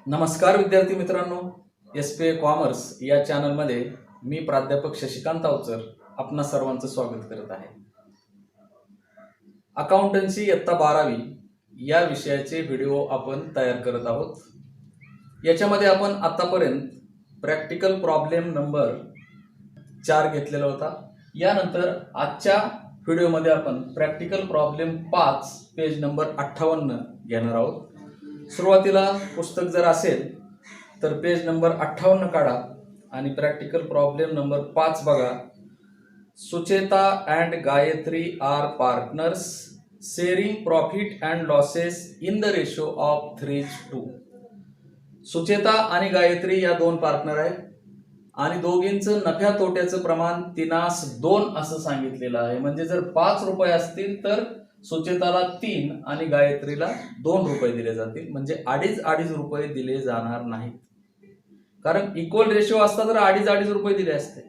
नमस्कार विद्यार्थी मित्रांनो, SP कॉमर्स या चॅनलमध्ये मी प्राध्यापक शशिकांत अवचर आपणा सर्वांचं स्वागत करत आहे. अकाउंटन्सी इयत्ता 12वी या विषयाचे व्हिडिओ आपण तयार करत आहोत. याच्यामध्ये आपण आतापर्यंत प्रॅक्टिकल प्रॉब्लेम नंबर 4 घेतलेला होता. यानंतर आजच्या व्हिडिओमध्ये आपण प्रॅक्टिकल प्रॉब्लेम 5 पेज नंबर 58 घेणार आहोत. सुरुवातीला पुस्तक जर असेल तर पेज नंबर 58 काढा आणि प्रॅक्टिकल प्रॉब्लेम नंबर 5 बघा. Sucheta and Gayatri are partners sharing profit and losses in the ratio of 3:2. Sucheta आणि गायत्री या दोन पार्टनर आहेत आणि दोघींचं नफ्या तोट्याचं प्रमाण 3:2 असं सांगितलेलं आहे. म्हणजे जर 5 रुपये असतील तर सुचेताला 3 आणि गायत्रीला 2 रुपये दिले जातील. म्हणजे 2.5 रुपये दिले जाणार नाहीत. कारण इक्वल रेशो असता तर 2.5 रुपये दिले असते,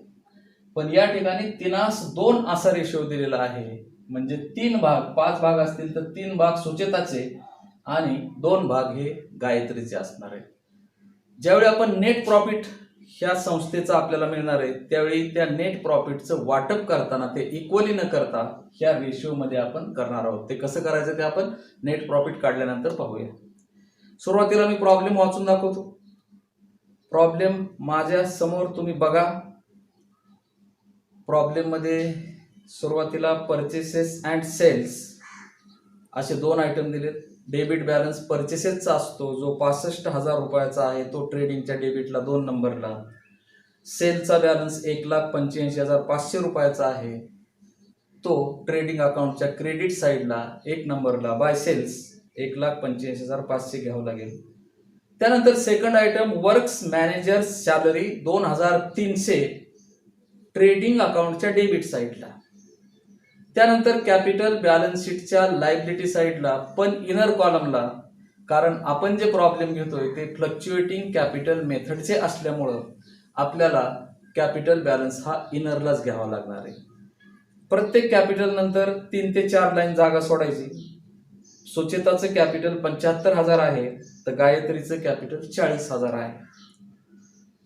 पण या ठिकाणी 3:2 असा रेशो दिलेला आहे. म्हणजे 3 भाग, 5 भाग असतील तर 3 भाग सुचेताचे आणि 2 भाग हे गायत्रीचे असणार आहे. ज्यावेळी आपण नेट प्रॉफिट ह्या संस्थेचा आपल्याला मिळणार आहे त्यावेळी त्या नेट प्रॉफिटचं वाटप करताना ते इक्वली न करता ह्या रेशिओमध्ये आपण करणार आहोत. ते कसं करायचं ते आपण नेट प्रॉफिट काढल्यानंतर पाहूया. सुरुवातीला मी प्रॉब्लेम वाचून दाखवतो. प्रॉब्लेम माझ्या समोर तुम्ही बघा. प्रॉब्लेम मध्ये सुरुवातीला परचेसेस अँड सेल्स असे 2 आयटम दिलेत. डेबिट बॅलन्स परचेसेसचा असतो जो 65,000 रुपयाचा आहे, तो ट्रेडिंगच्या डेबिटला 2 नंबरला. सेलचा बॅलन्स 1,85,500 रुपयाचा आहे, तो ट्रेडिंग अकाउंटच्या क्रेडिट साईडला 1 नंबरला. बाय सेल्स 1,85,500 घ्यावं लागेल. त्यानंतर second item works manager salary 2,300 trading अकाउंटच्या डेबिट साईडला. त्यानंतर कॅपिटल बॅलन्स शीटच्या लायबिलिटी साईडला पण इनर कॉलमला. कारण आपण जे प्रॉब्लेम घेतोय ते फ्लक्च्युएटिंग कॅपिटल मेथडचे असल्यामुळं आपल्याला कॅपिटल बॅलन्स हा इनरलाच घ्यावा लागणार आहे. प्रत्येक कॅपिटल नंतर 3 ते 4 लाईन जागा सोडायची. सुचेताचं कॅपिटल 75,000 आहे तर गायत्रीचं कॅपिटल 40,000 आहे.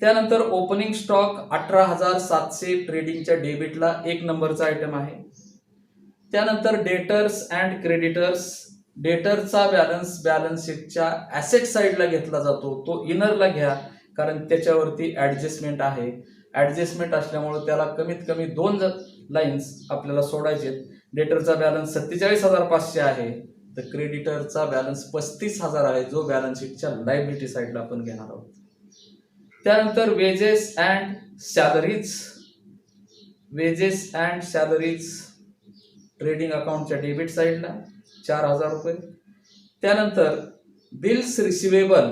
त्यानंतर ओपनिंग स्टॉक 18,700 ट्रेडिंगच्या डेबिटला 1 नंबरचा आयटम आहे. त्यानंतर डेटर्स अँड क्रेडिटर्स. डेटरचा बॅलन्स शीटच्या ॲसेट साईडला घेतला जातो, तो इनरला घ्या कारण त्याच्यावरती ॲडजस्टमेंट आहे. ॲडजस्टमेंट असल्यामुळे त्याला कमीत कमी 2 लाईन्स आपल्याला सोडायचे. डेटरचा बॅलन्स 47,500 आहे तर क्रेडिटरचा बॅलन्स 35,000 आहे जो बॅलन्स शीटच्या लायबिलिटी साईडला आपण घेणार आहोत. त्यानंतर वेजेस अँड सॅलरीज ट्रेडिंग अकाउंटच्या डेबिट साईडला 4,000 रुपये. त्यानंतर बिल्स रिसिवेबल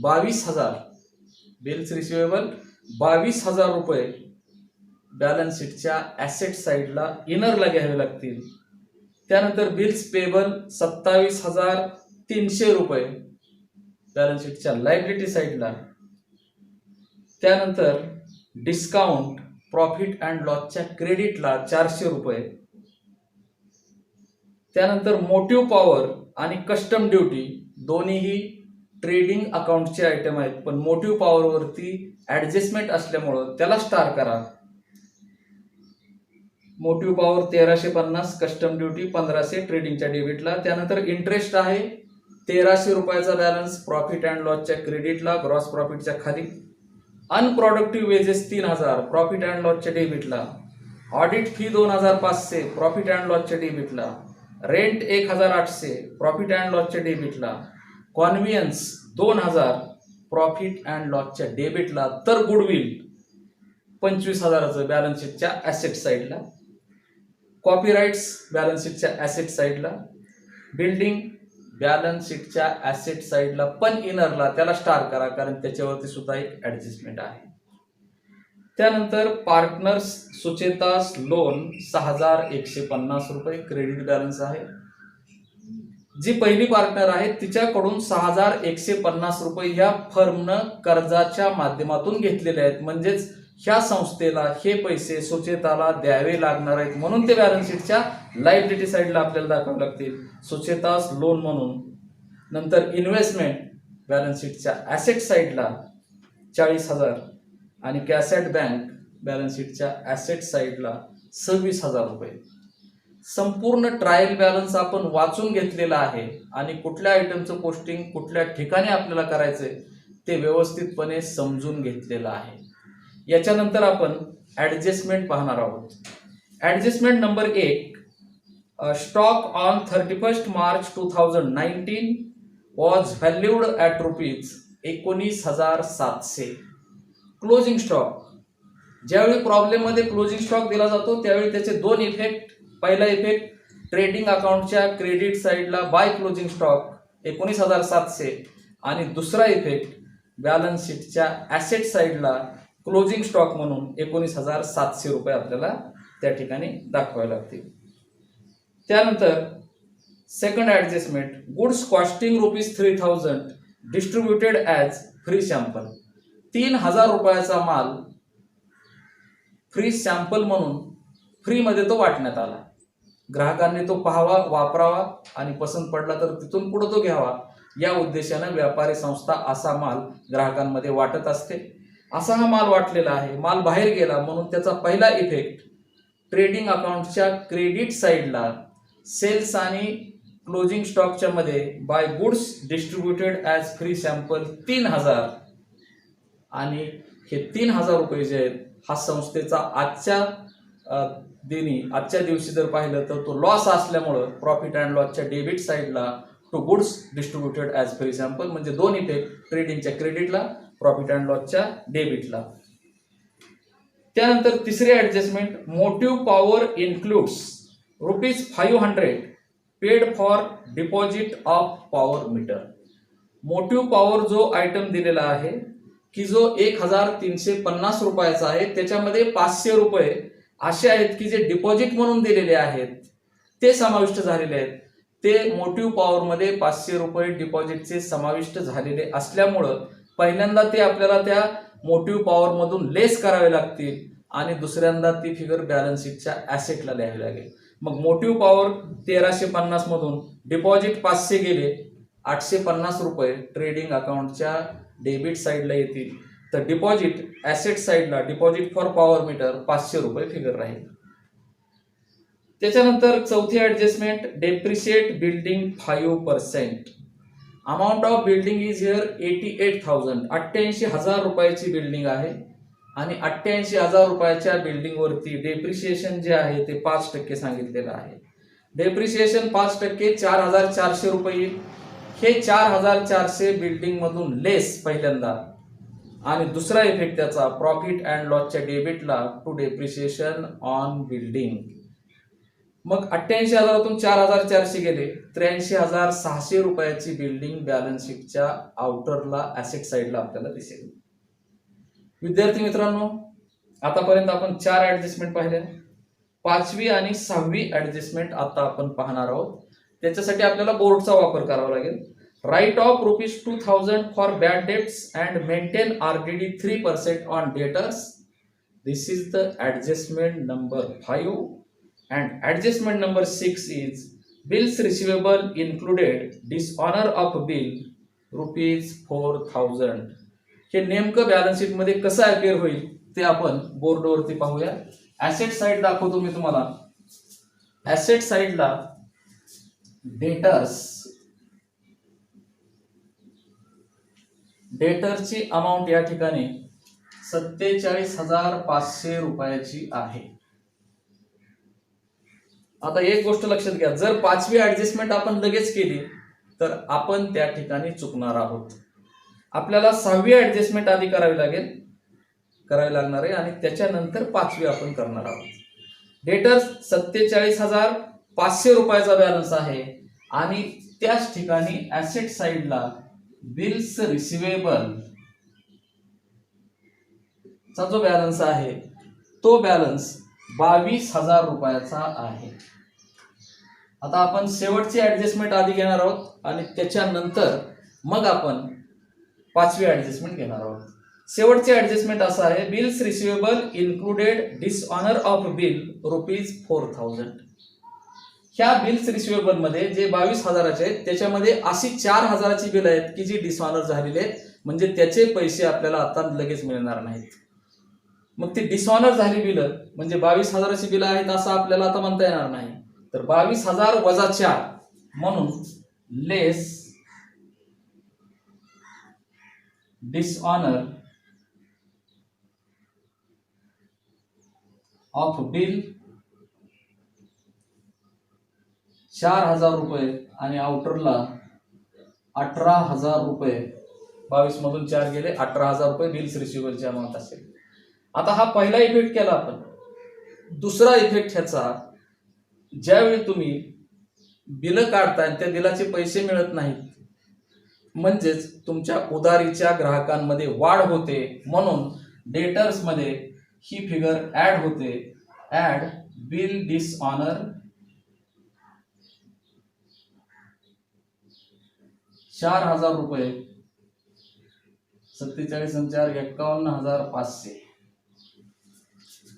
22,000 रुपये बॅलन्स शीटच्या ॲसेट साईडला इनरला घ्यावे लागतील. त्यानंतर बिल्स पेबल 27,300 रुपये बॅलन्स शीटच्या लायबिलिटी साईडला. त्यानंतर डिस्काउंट प्रॉफिट अँड लॉसच्या क्रेडिटला 400 रुपये. त्यानंतर मोटिव्ह पॉवर आणि कस्टम ड्युटी दोन्हीही ट्रेडिंग अकाउंटचे आयटम आहेत, पण मोटिव्ह पॉवरवरती ॲडजस्टमेंट असल्यामुळं त्याला स्टार करा. मोटिव्ह पॉवर 1,350, कस्टम ड्युटी 1,500 ट्रेडिंगच्या डेबिटला. त्यानंतर इंटरेस्ट आहे 1,300 रुपयाचा बॅलन्स प्रॉफिट अँड लॉसच्या क्रेडिटला, ग्रॉस प्रॉफिटच्या खाली. अनप्रॉडक्टिव्ह वेजेस 3,000 प्रॉफिट अँड लॉसच्या डेबिटला. ऑडिट फी 2,500 प्रॉफिट अँड लॉसच्या डेबिटला. रेंट 1,800 प्रॉफिट अँड लॉसच्या डेबिटला. कॉन्व्हियन्स 2,000 प्रॉफिट अँड लॉसच्या डेबिटला. तर गुडविल 25,000चं बॅलन्स शीटच्या ॲसेट साईडला. कॉपीराइट्स बॅलन्स शीटच्या ॲसेट साईडला. बिल्डिंग बॅलन्स शीटच्या ॲसेट साईडला पण इनरला, त्याला स्टार करा कारण त्याच्यावरती सुद्धा एक ॲडजस्टमेंट आहे. त्यानंतर पार्टनर्स सुचेतास लोन 6,150 रुपये क्रेडिट बॅलन्स आहे. जी पहिली पार्टनर आहे तिच्याकडून 6,150 रुपये ह्या फर्मनं कर्जाच्या माध्यमातून घेतलेले आहेत. म्हणजेच ह्या संस्थेला हे पैसे सुचेताला द्यावे लागणार आहेत, म्हणून ते बॅलन्स शीटच्या लायबिलिटी साईडला आपल्याला दाखवावे लागतील. सुचेतास लोन म्हणून. नंतर इन्व्हेस्टमेंट बॅलन्स शीटच्या ॲसेट साईडला 40,000 आणि कॅसेट बँक बॅलन्स शीटच्या ॲसेट साईडला 26,000 रुपये. संपूर्ण ट्रायल बॅलन्स आपण वाचून घेतलेला आहे आणि कुठल्या आयटमचं पोस्टिंग कुठल्या ठिकाणी आपल्याला करायचंय ते व्यवस्थितपणे समजून घेतलेलं आहे. याच्यानंतर आपण ॲडजस्टमेंट पाहणार आहोत. Adjustment number 1, stock on 31 March 2019 was valued at rupees 19,700. Closing stock, ज्यावेळी प्रॉब्लेममध्ये क्लोजिंग स्टॉक दिला जातो त्यावेळी त्याचे दोन इफेक्ट. पहिला इफेक्ट ट्रेडिंग अकाउंटच्या क्रेडिट साईडला बाय क्लोजिंग स्टॉक 19,700 आणि दुसरा इफेक्ट बॅलन्स शीटच्या ॲसेट साईडला क्लोजिंग स्टॉक म्हणून 19,700 रुपये आपल्याला त्या ठिकाणी दाखवावे लागतील. त्यानंतर second adjustment, goods costing rupees 3,000 distributed as free sample. 3,000 रुपयाचा माल फ्री सॅम्पल म्हणून फ्रीमध्ये तो वाटण्यात आला. ग्राहकांनी तो पाहावा, वापरावा आणि पसंत पडला तर तिथून पुढे तो घ्यावा या उद्देशानं व्यापारी संस्था असा माल ग्राहकांमध्ये वाटत असते. असा हा माल वाटलेला आहे. माल बाहेर गेला म्हणून त्याचा पहिला इफेक्ट ट्रेडिंग अकाउंटच्या क्रेडिट साईडला सेल्स आणि क्लोजिंग स्टॉकच्या मध्ये by goods distributed as free sample 3,000 आणि हे 3,000 रुपये जे आहेत हा संस्थेचा आजच्या दिवशी जर पाहिलं तर तो लॉस असल्यामुळं प्रॉफिट अँड लॉसच्या डेबिट साईडला to goods distributed as free sample, म्हणजे दोन इफेक्ट ट्रेडिंगच्या क्रेडिटला, प्रॉफिट अँड लॉसच्या डेबिटला. त्यानंतर तिसरी adjustment, motive power includes rupees 500 paid for deposit of power meter. Motive power जो आयटम दिलेला आहे की जो 1,350 रुपयाचा आहे त्याच्यामध्ये 500 रुपये असे आहेत की जे डिपॉझिट म्हणून दिलेले आहेत ते समाविष्ट झालेले आहेत. ते मोटिव्ह पॉवरमध्ये 500 रुपये डिपॉझिटचे समाविष्ट झालेले असल्यामुळं पहिल्यांदा ते आपल्याला त्या मोटिव्ह पॉवरमधून लेस करावे लागतील आणि दुसऱ्यांदा ती फिगर बॅलन्स शीटच्या ॲसेटला लिहावी लागेल. मग मोटिव्ह पॉवर 1,350 मधून डिपॉझिट 500 गेले, 850 रुपये ट्रेडिंग अकाउंटच्या डेबिट साईडला येतील. तर डिपॉझिट ॲसेट साईडला डिपॉझिट फॉर पॉवर मीटर 500 रुपये फिगर राहील. त्याच्यानंतर चौथी adjustment, depreciate building 5%. Amount of building is here 88,000. 88,000 रुपयाची बिल्डिंग आहे आणि 88,000 रुपयाच्या बिल्डिंगवरती डेप्रिशिएशन जे आहे ते 5% सांगितलेलं आहे. डेप्रिशिएशन 5% 4,400 रुपये. हे 4,400 बिल्डिंगमधून लेस पहिल्यांदा आणि दुसरा इफेक्ट त्याचा प्रॉफिट अँड लॉसच्या डेबिटला टू डेप्रिशिएशन ऑन बिल्डिंग. मग 88,000तून 4,400 गेले, 83,600 रुपयाची बिल्डिंग बॅलन्स शीटच्या आउटरला ॲसेट साईडला आपल्याला दिसेल. विद्यार्थी मित्रांनो, आतापर्यंत आपण 4 ॲडजस्टमेंट पाहिल्या. 5वी आणि 6वी ॲडजस्टमेंट आता आपण पाहणार आहोत. त्याच्यासाठी आपल्याला बोर्डचा वापर करावा लागेल. Write off rupees 2,000 for bad debts and maintain RDD 3% on debtors. This is the adjustment number 5. And adjustment number 6 is bills receivable included dishonour of bill rupees 4,000. हे नेमकं बॅलन्स शीटमध्ये कसं अपिअर होईल ते आपण बोर्डवरती पाहूया. ॲसेट साईड दाखवतो मी तुम्हाला. ॲसेट साईडला डेटरची अमाऊंट या ठिकाणी 47,500 रुपयाची आहे. आता एक गोष्ट लक्षात घ्या, जर 5वी ॲडजस्टमेंट आपण लगेच केली तर आपण त्या ठिकाणी चुकणार आहोत. आपल्याला 6वी ॲडजस्टमेंट आधी करावी लागणार आहे आणि त्याच्यानंतर 5वी आपण करणार आहोत. डेटर्स 47,500 रुपयाचा बॅलन्स आहे आणि त्याच ठिकाणी ॲसेट साईडला बिल्स रिसिवेबल चा जो बॅलन्स आहे तो बॅलन्स 22,000 रुपयाचा आहे. आता आपण शेवटची ॲडजस्टमेंट आधी घेणार आहोत आणि त्याच्यानंतर मग आपण 5वी ॲडजस्टमेंट घेणार आहोत. शेवटची ॲडजस्टमेंट असं आहे, bills receivable included dishonour of bill rupees 4,000. ह्या बिल्स रिसिवेबल मध्ये जे 22,000चे आहेत त्याच्यामध्ये अशी 4,000ची बिल आहेत की जी डिसऑनर झालेली आहेत, म्हणजे त्याचे पैसे आपल्याला आता लगेच मिळणार नाहीत. मग ती डिसऑनर झाली बिलं म्हणजे 22,000ची बिलं आहेत असं आपल्याला आता म्हणता येणार नाही. तर 22,000 वजा 4 म्हणून लेस डिसऑनर ऑफ बिल 4,000 रुपये आणि आउटरला 18,000 रुपये. 22 मधून 4 गेले, 18,000 रुपये बिल्स रिसिव्हबलची अमाऊंट असेल. आता हा पहिला इफेक्ट केला आपण. दुसरा इफेक्ट ह्याचा, ज्यावेळी तुम्ही बिलं काढताय त्या बिलाचे पैसे मिळत नाहीत म्हणजेच तुमच्या उधारीच्या ग्राहकांमध्ये वाढ होते, म्हणून डेटर्स मध्ये ही फिगर ऍड होते. ऍड बिल डिसऑनर 4,000 रुपये 47 आणि 4 51,500.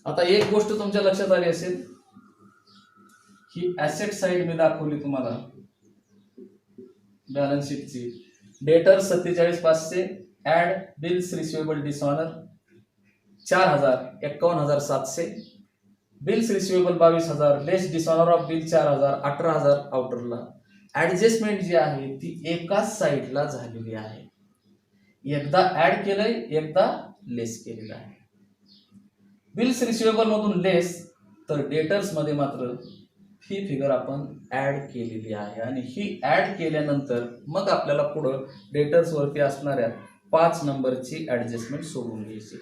आता एक गोष्ट तुमच्या लक्षात आली असेल, ही ऍसेट साइड मी दाखवली तुम्हाला बॅलन्स शीटची. Debtor 47,500 add bills receivable dishonour 4,000 51,700, bills receivable 22,000 less dishonour of bill 4,000 18,000 आउटरला. ऍडजस्टमेंट जी आहे ती एकाच साईडला झालेली आहे. एकदा ऍड केलंय, एकदा लेस केलेलं आहे. बिल्स रिसिवेबल मधून लेस, तर डेटर्स मध्ये मात्र ही फिगर आपण ऍड केलेली आहे. आणि ही ऍड केल्यानंतर मग आपल्याला पुढं डेटर्स वरती असणाऱ्या 5 नंबरची ऍडजस्टमेंट सोडून घ्यायची.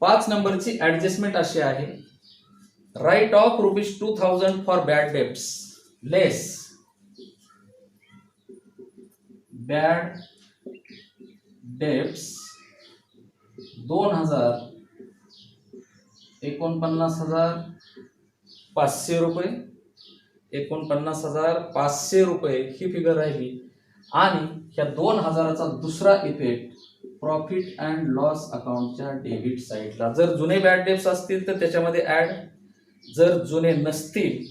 5 नंबरची ऍडजस्टमेंट अशी आहे, write off ₹2,000 for bad debts less bad debts 2,000 49,500 रुपये 49,500 रुपये ही फिगर राहिली. आणि ह्या 2,000चा दुसरा इफेक्ट प्रॉफिट अँड लॉस अकाउंटच्या डेबिट साईडला. जर जुने बॅड डेब्ट्स असतील तर त्याच्यामध्ये ऍड, जर जुने नसतील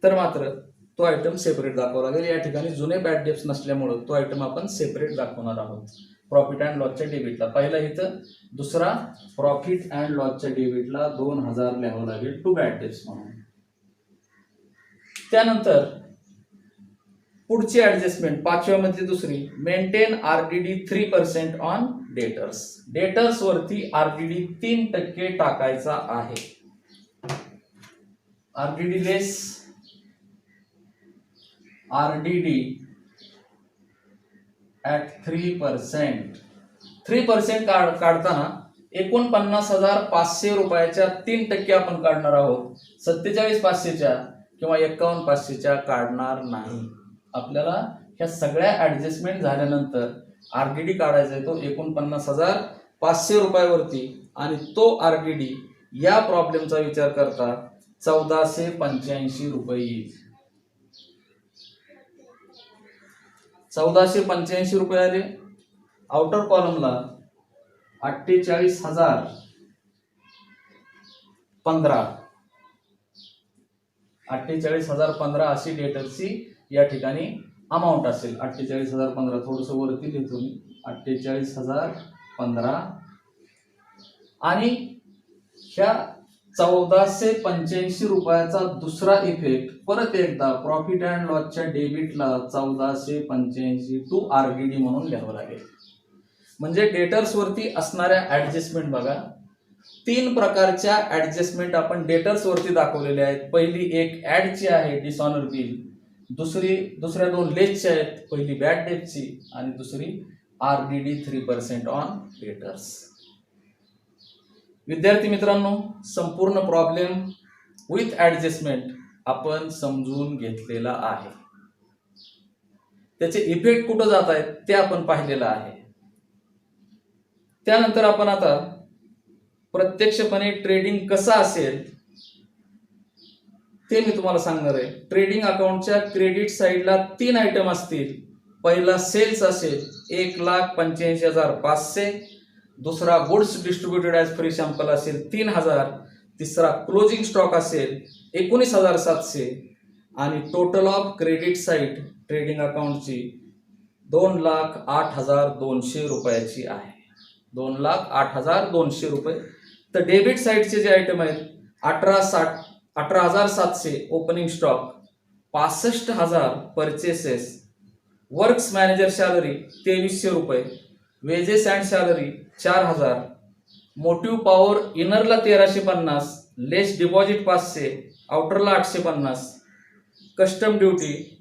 तर मात्र तो आयटम सेपरेट दाखवावा लागेल. या ठिकाणी जुने बॅड डेब्ट्स नसल्यामुळे तो आयटम आपण सेपरेट दाखवणार आहोत प्रॉफिट अँड लॉसच्या डेबिटला. पहिला इथं, दुसरा प्रॉफिट अँड लॉसच्या डेबिटला 2,000 लिहावं लागेल टू बॅड डेब्ट्स म्हणून. त्यानंतर पुढची ऍडजस्टमेंट 5व्या मध्ये दुसरी, maintain RDD 3% on debtors. Debtors वरती आरडीडी 3% टाकायचा आहे. RDD less RDD at 3%. 3% काढताना 49,500 रुपयाच्या 3% आपण काढणार आहोत. 47,500च्या किंवा 51,500च्या काढणार नाही. आपल्याला ह्या सगळ्या ऍडजस्टमेंट झाल्यानंतर आरडीडी काढायचा आहे तो 49,500 रुपयावरती. आणि तो आरडीडी या प्रॉब्लेमचा विचार करता 1,485 रुपये येईल. 1,485 रुपये आले. आउटर कॉलमला 48,015 48,015 अशी डेटरची या ठिकाणी अमाऊंट असेल. 48,015 थोडस वरती लिहितो मी. 48,015 आणि ह्या 1,485 रुपयाचा दुसरा इफेक्ट परत एकदा प्रॉफिट अँड लॉसच्या डेबिटला 1,485 टू आरडीडी म्हणून लिहावं लागेल. म्हणजे डेटर्स वरती असणाऱ्या ऍडजस्टमेंट बघा, 3 प्रकारच्या ऍडजस्टमेंट आपण डेटर्स वरती दाखवलेल्या आहेत. पहिली एक ऍडची आहे डिसऑनर बिल, दुसऱ्या 2 लेसच्या आहेत. पहिली बॅड डेटची आणि दुसरी आरडीडी 3% ऑन डेटर्स. विद्यार्थी मित्रांनो, संपूर्ण प्रॉब्लेम विथ ऍडजस्टमेंट आपण समजून घेतलेला आहे. त्याचे इफेक्ट कुठं जात आहेत ते आपण पाहिलेलं आहे. त्यानंतर आपण आता प्रत्यक्षपणे ट्रेडिंग कसं असेल ते मी तुम्हाला सांगणार आहे. ट्रेडिंग अकाउंटच्या क्रेडिट साईडला 3 आयटम असतील. पहिला सेल्स असेल 1,85,500, दुसरा goods distributed as free sample असेल 3,000, तिसरा क्लोजिंग स्टॉक असेल 19,700 आणि total of credit side trading अकाउंटची 2,08,200 रुपयाची आहे. 2,08,200 रुपये. तर डेबिट साईडचे जे आयटम आहेत 18,700 opening stock, 65,000 purchases, works manager salary 2,300 रुपये, wages and salary 4,000, motive power इनरला 1,350, लेस डिपॉझिट 500, आउटरला 850, कस्टम ड्युटी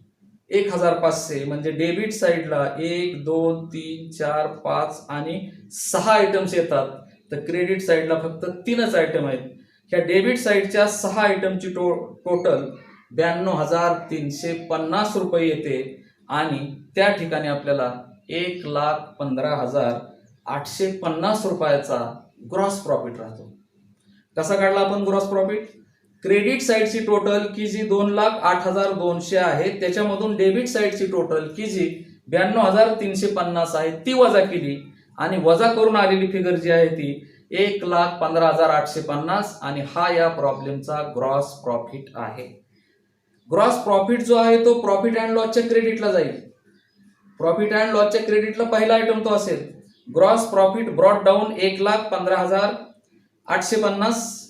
1,500. म्हणजे डेबिट साईडला 1, 2, 3, 4, 5 आणि 6 आयटम्स येतात. तर क्रेडिट साईडला फक्त 3च आयटम आहेत. ह्या डेबिट साईडच्या 6 आयटमची टोटल 92,350 रुपये येते आणि त्या ठिकाणी आपल्याला 1,15,850 रुपयाचा ग्रॉस प्रॉफिट राहतो. कसा काढला आपण ग्रॉस प्रॉफिट? क्रेडिट साईडची टोटल की जी 2,08,200 आहे त्याच्यामधून डेबिट साईडची टोटल की जी 92,350 आहे ती वजा केली आणि वजा करून आलेली फिगर जी आहे ती 1,15,850 आणि हा या प्रॉब्लेमचा ग्रॉस प्रॉफिट आहे. ग्रॉस प्रॉफिट जो आहे तो प्रॉफिट अँड लॉसच्या क्रेडिटला जाईल. प्रॉफिट अँड लॉसच्या क्रेडिटला पहिला आयटम तो असेल ग्रॉस प्रॉफिट ब्रॉट डाऊन 1,15,850.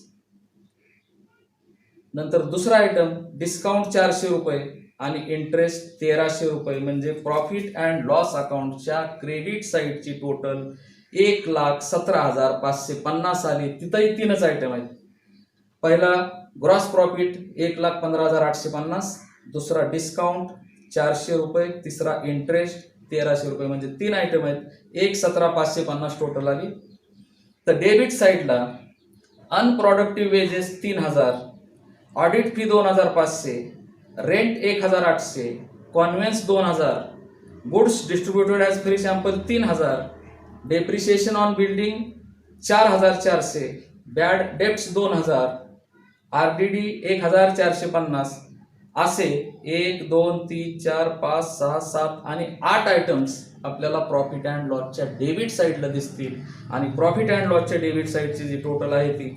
नंतर दुसरा आयटम डिस्काउंट 400 रुपये आणि इंटरेस्ट 1,300 रुपये. म्हणजे प्रॉफिट अँड लॉस अकाउंटच्या क्रेडिट साईडची टोटल 1,17,550 आली. तिथंही 3च आयटम आहेत. पहिला ग्रॉस प्रॉफिट 1,15,850, दुसरा डिस्काउंट 400 रुपये, तिसरा इंटरेस्ट 1,300 रुपये. म्हणजे 3 आयटम आहेत. 1,17,550 टोटल आली. तर डेबिट साईडला unproductive wages 3,000, audit fee 2,500, rent 1,800, conveyance 2,000, goods distributed as free sample 3,000, depreciation on building 4,400, bad debts 2,000, RDD 1,450. असे 1, 2, 3, 4, 5, 6, 7 आणि 8 आयटम्स आपल्याला प्रॉफिट अँड लॉसच्या डेबिट साईडला दिसतील. आणि प्रॉफिट अँड लॉसच्या डेबिट साईडची जी टोटल आहे ती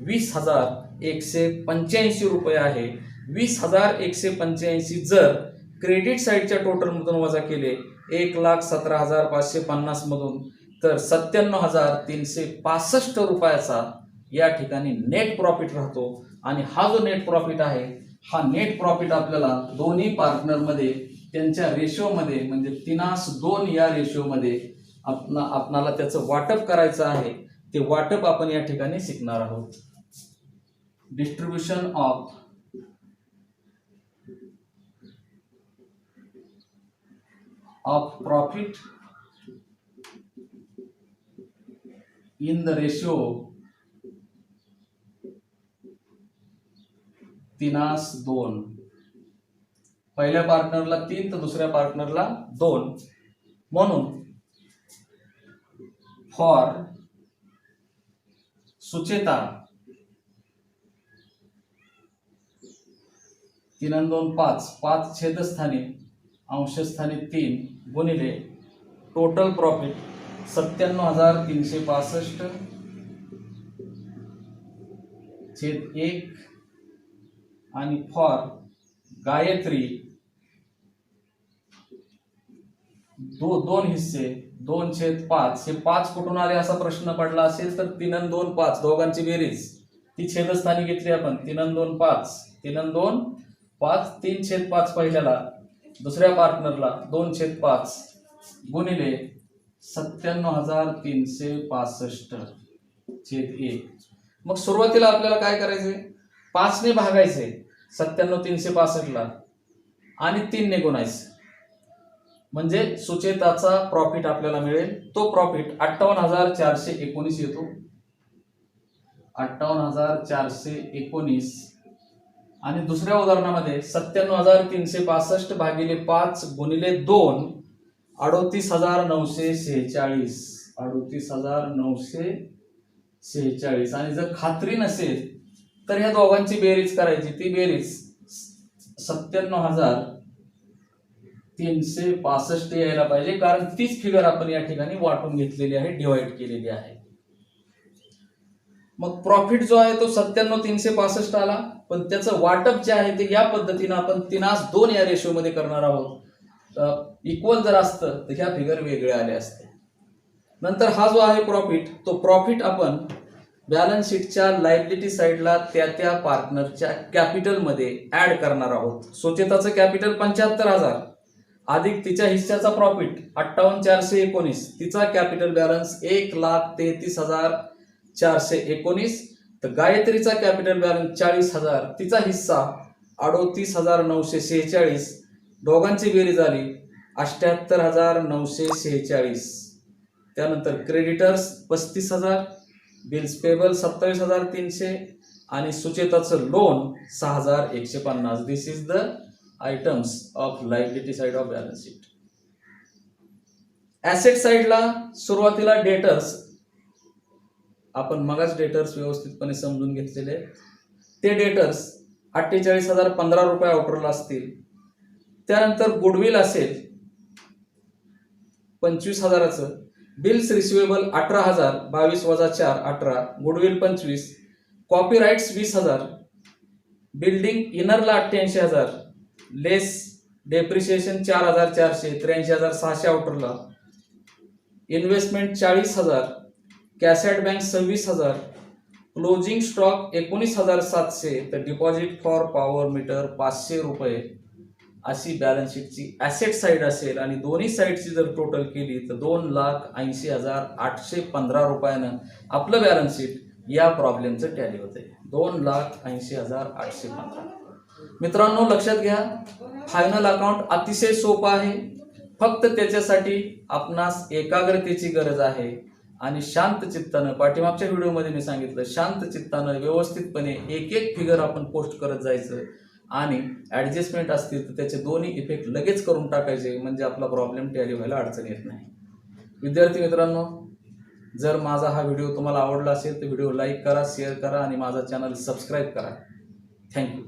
20,185 रुपये आहे. 20,185 जर क्रेडिट साईडच्या टोटलमधून वजा केले 1,17,550 मधून तर 97,365 रुपयाचा या ठिकाणी नेट प्रॉफिट राहतो. आणि हा जो नेट प्रॉफिट आहे हा नेट प्रॉफिट आपल्याला दोन्ही पार्टनरमध्ये त्यांच्या रेशोमध्ये म्हणजे 3:2 या रेशोमध्ये आपणाला त्याचं वाटप करायचं आहे. ते वाटप आपण या ठिकाणी शिकणार आहोत. Distribution of profit in the ratio 3:2. पहिल्या पार्टनरला 3 तर दुसऱ्या पार्टनरला 2. म्हणून फॉर सुचेता 3:2 5 छेदस्थानी अंशस्थानी 3 गुणिले टोटल प्रॉफिट 97,365 छेद 1 आणि फॉर गायत्री 2 हिस्से 2/5. हे 5 कुठून आले असा प्रश्न पडला असेल तर 3:2 5 दोघांची बेरीज ती छेदस्थानी घेतली आपण. 3:2 5 3:2 5 3/5 पहिल्याला, दुसऱ्या पार्टनरला 2/5 गुणिले 97,365 छेद 1. मग सुरुवातीला आपल्याला काय करायचंय 5 ने भागायचे 97,365 ला आणि 3 ने गुणायचे. म्हणजे सुचेताचा प्रॉफिट आपल्याला मिळेल. तो प्रॉफिट 58,419 येतो. 58,419 आणि दुसऱ्या उदाहरणामध्ये 97,365 भागिले 5 गुणिले 2 38,946 38,946. आणि जर खात्री नसेल तर ह्या दोघांची बेरीज करायची. ती बेरीज 97,365 यायला पाहिजे कारण तीच फिगर आपण या ठिकाणी वाटून घेतलेली आहे, डिवाइड केलेली आहे. मग प्रॉफिट जो आहे तो 97,365 आला, पण त्याचं वाटप जे आहे ते या पद्धतीनं आपण 3:2 या रेशोमध्ये करणार आहोत. इक्वल जर असतं तर ह्या फिगर वेगळे आले असते. नंतर हा जो आहे प्रॉफिट, तो प्रॉफिट आपण बॅलन्स शीटच्या लायबिलिटी साईडला त्या पार्टनरच्या कॅपिटलमध्ये ऍड करणार आहोत. सुचेताचं कॅपिटल 75,000 अधिक तिच्या हिस्साचा प्रॉफिट 58,419, तिचा कॅपिटल बॅलन्स 1,33,419, तर गायत्रीचा कॅपिटल बॅलन्स 40,000, तिचा हिस्सा 38,946, दोघांची बेरीज झाली 78,946. त्यानंतर क्रेडिटर्स 35,000, बिल्स पेबल 27,300 आणि सुचेताचं loan 6,150. This is the items of liability side of balance sheet. Asset साइडला सुरुवातीला डेटर्स, आपण मगाच डेटर्स व्यवस्थितपणे समजून घेतलेले. ते डेटर्स 48,015 रुपये आउटरला असतील. त्यानंतर गुडविल असेल 25,000चं, बिल्स रिसिवेबल 18,000, 22 वजा 4 18, गुडविल 25, कॉपीराइट्स 20,000, बिल्डिंग इनरला 88,000, लेस डेप्रिसिएशन 4,400, 83,600 आउटरला, investment 40,000, cash at bank 26,000, closing stock 19,700, तर डिपॉझिट फॉर पॉवर मीटर 500 रुपये. अशी बॅलन्स शीटची ॲसेट साईड असेल आणि दोन्ही साईडची जर टोटल केली तर 2,80,815 रुपयानं आपलं बॅलन्स शीट या प्रॉब्लेमचं टॅली होते. 2,80,815. मित्रांनो लक्षात घ्या, फायनल अकाउंट अतिशय सोपं आहे. फक्त त्याच्यासाठी आपणास एकाग्रतेची गरज आहे आणि शांत चित्तानं, पाठीमागच्या व्हिडिओमध्ये मी सांगितलं, शांत चित्तानं व्यवस्थितपणे एक एक फिगर आपण पोस्ट करत जायचं आणि ॲडजस्टमेंट असतील तर त्याचे दोन्ही इफेक्ट लगेच करून टाकायचे, म्हणजे आपला प्रॉब्लेम टॅली व्हायला अडचण येत नाही. विद्यार्थी मित्रांनो, जर माझा हा व्हिडिओ तुम्हाला आवडला असेल तर व्हिडिओ लाईक करा, शेअर करा आणि माझा चॅनल सबस्क्राईब करा. थँक्यू.